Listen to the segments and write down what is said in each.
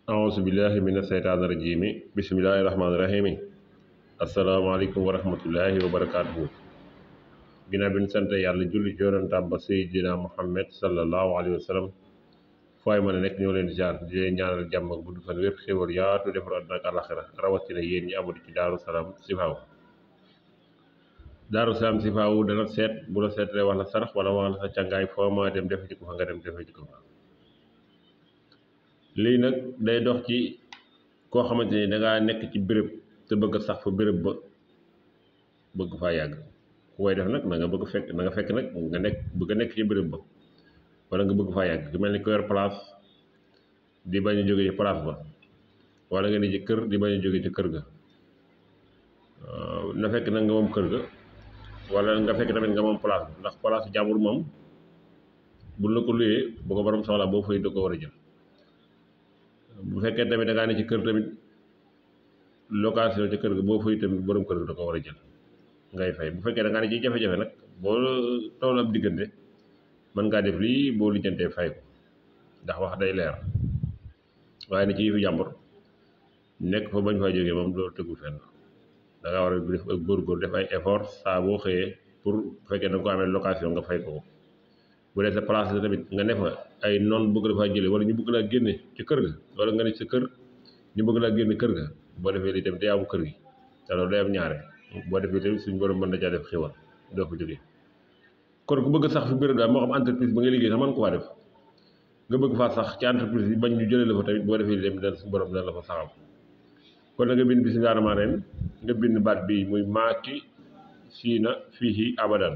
auzu billahi mina seytaani rajiimi bismillahi rahmaani rahiimi asalaamaaleykum wa rahmatullahi wa barakaatuhu. Ginnaaw bi ñu sant yàlla julli ci yonentam ba Seydina Muhammad sallallahu alayhi wa sallam fooy mën a nekk ñoo leen di jaar di leen ñaanal jàmm ak gudd fan wér xéwal yaatu defar àdduna ak àllaxira rawatina yéen ñi amatu ci Daaru Salaam Sifaaw. Daaru Salaam Sifaaw dana seet bu la seetlee wax la sarax wala wax la sa càngaay foo ma dem defe ci ko fa nga dem defe ci ko fa. lii nag day dox ci koo xamante ni dangaa nekk ci béréb te bëgg a sax fa béréb ba bëgg faa yàgg ku koy def nag na nga fekk nag nga nekk bëgg a nekk ci béréb ba wala nga bëgg faa yàgg ku mel ni ko yor place di bañ a jóge ci place ba wala nga ne ci kër di bañ a jóge ci kër ga na fekk nag nga moom kër ga wala nga fekk tamit nga moom place ba ndax place jàmbur moom bu la ko luyee bu ko borom soxla boo fay da ko war a jël. bu fekkee tamit da ngaa ne ci kër tamit location ci kër ga boo fay tamit borom kër ga da ko war a jël ngay fay bu fekkee da ngaa ne ci jafe-jafe nag boo toll ab diggante mën ngaa def lii boo lijjantee fay ko ndax wax day leer waaye ne ci yëfu jàmbur nekk fa bañ faa jógee moom loolu tëggul fenn da ngaa war a def ak góor-góor def ay effort saa boo xëyee pour bu fekkee da nga ko amee location nga fay ko bu dee sa place la tamit nga ne fa ay noon bëgg la faa jële wala ñu bëgg laa génne ci kër ga wala nga ne sa kër ñu bëgg laa génne kër ga boo defee lii tamit day am kër gi te loolu day am ñaare boo defee tamit suñu borom mën na caa def xiwal doo ko jógee kon ku bëgg sax fi béréb daal moo xam entreprise ba ngay liggéey sax mën ko faa def nga bëgg faa sax ci entreprise bi bañ ñu jëlee la fa tamit boo defee lii tamit dana suñu borom dana la fa saxal kon na nga bind bismillaahi rahmaani rahiim nga bind baat bii muy maaki siina fiihi abadan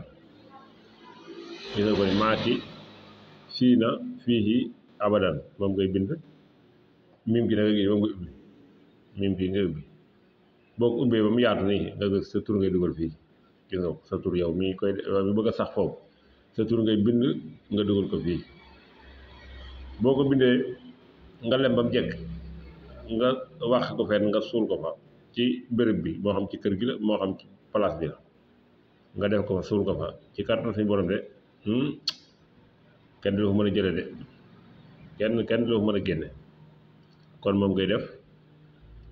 gis nga ko ni maaki siina fiihi abadan moom ngay bind mim gi da nga gis moom ngay ubbi mim gi ngay ubbi boo ko ubbee ba mu yaatu nii nga gis sa tur ngay dugal fii gis nga ko sa tur yow mi bëgg a sax foofu sa tur ngay bind nga dugal ko fii boo ko bindee nga lem ba mu jekk nga wax ko fenn nga suul ko fa ci béréb bi moo xam ci kër gi la moo xam ci place bi la nga def ko fa suul ko fa ci kàttan suñu borom de kenn du la ko mën a jële de kenn du la ko mën a génne kon moom ngay def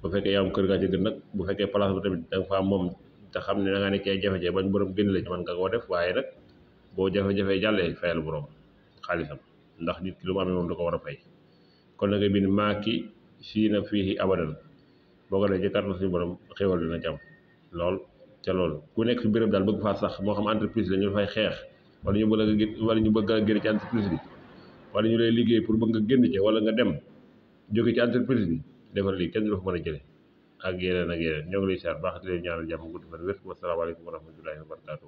bu fekkee yaa am kër gaa ci gën nag bu fekkee place ba tamit da nga faa moom te xam ne da ngaa nekk ay jafe-jafe bañ borom génn la ci mën nga koo def waaye nag boo jafe-jafe jàllee fayal borom xaalisam ndax nit ki lu mu amee moom da ko war a fay kon na nga bind maaki siina fiihi abadan boo ko def ci kàttan suñu borom xéwal dina ci am lool ca loolu ku nekk fi béréb daal bëgg faa sax moo xam entreprise la ñu fay xeex wala ñu bëgg a génn ci entreprise bi wala ñu lay liggéey pour bëgg nga génn ci wala nga dem jóge ci entreprise bi defal lii kenn du la fa mën a jële ak yeneen ñoo ngi lay siyaar baax di leen ñaanal jàmm gudd fan wér wasalaamaaleykum wa rahmatullahi wa barakaatu.